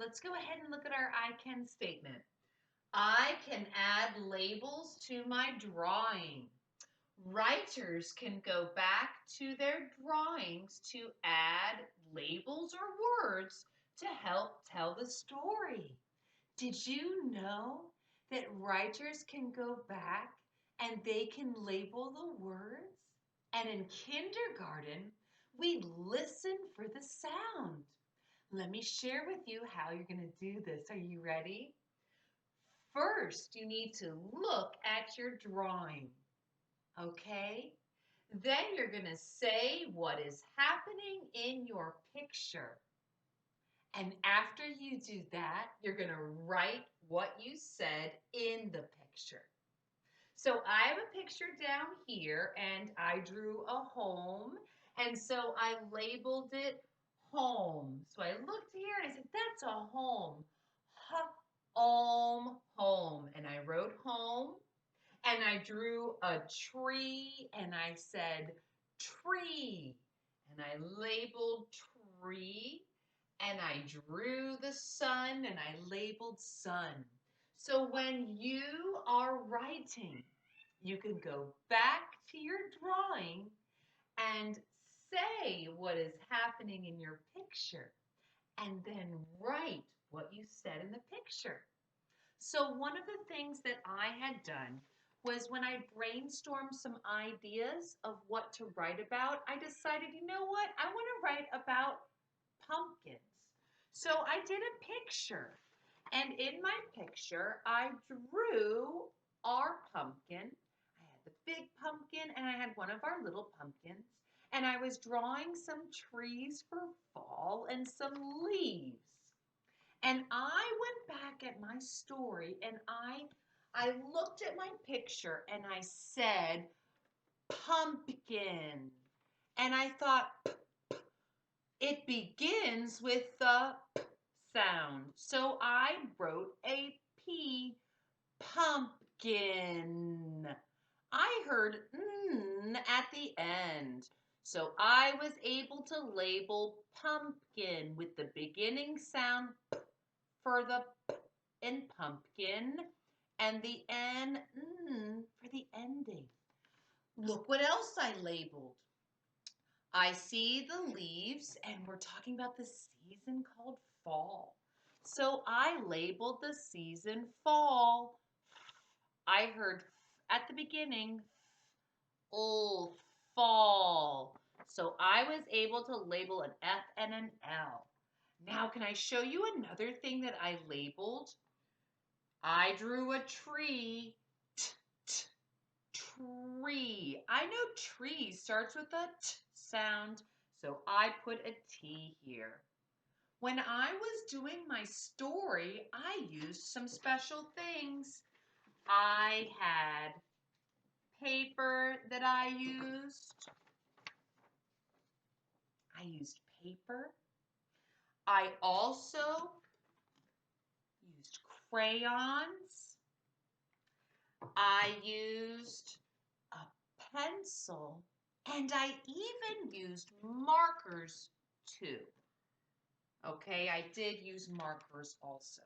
Let's go ahead and look at our I can statement. I can add labels to my drawing. Writers can go back to their drawings to add labels or words to help tell the story. Did you know that writers can go back and they can label the words? And in kindergarten, we listen for the sound. Let me share with you how you're going to do this. Are you ready? First, you need to look at your drawing, okay? Then you're going to say what is happening in your picture. And after you do that, you're going to write what you said in the picture. So I have a picture down here and I drew a home. And so I labeled it home. So I looked here and I said, that's a home. Home. And I wrote home and I drew a tree and I said tree. And I labeled tree and I drew the sun and I labeled sun. So when you are writing, you can go back to your drawing and say what is happening in your picture and then write what you said in the picture. So one of the things that I had done was when I brainstormed some ideas of what to write about, I decided, you know what? I want to write about pumpkins. So I did a picture. And in my picture, I drew our pumpkin. I had the big pumpkin and I had one of our little pumpkins. And I was drawing some trees for fall and some leaves. And I went back at my story and I looked at my picture and I said, pumpkin. And I thought, it begins with the P sound. So I wrote a P, pumpkin. I heard N at the end. So I was able to label pumpkin with the beginning sound P for the P in pumpkin and the N for the ending. Look what else I labeled. I see the leaves, and we're talking about the season called fall. So I labeled the season fall. I heard at the beginning, oh, fall. So I was able to label an F and an L. Now, can I show you another thing that I labeled? I drew a tree. Tree. I know tree starts with a T sound, so I put a T here. When I was doing my story, I used some special things. I had paper that I used. I used paper. I also used crayons. I used a pencil, and I even used markers too. Okay, I did use markers also.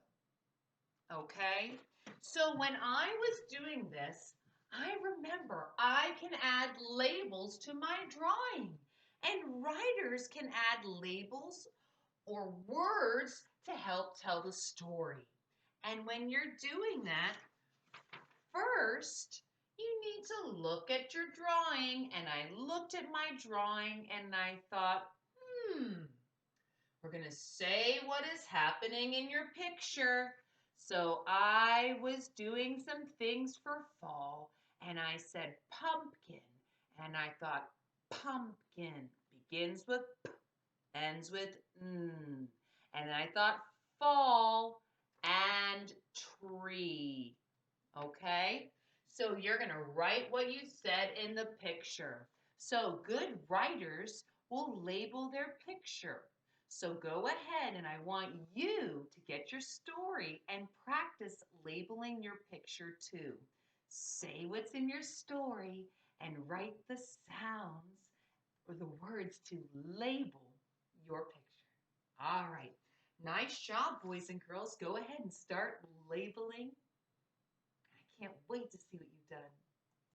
Okay, so when I was doing this, I remember I can add labels to my drawing, and writers can add labels or words to help tell the story. And when you're doing that, first, you need to look at your drawing. And I looked at my drawing and I thought, we're going to say what is happening in your picture. So I was doing some things for fall and I said pumpkin. And I thought pumpkin begins with P, ends with N. And I thought fall and tree. Okay? So you're going to write what you said in the picture. So good writers will label their picture. So go ahead and I want you to get your story and practice labeling your picture too. Say what's in your story and write the sounds or the words to label your picture. All right. Nice job, boys and girls. Go ahead and start labeling. I can't wait to see what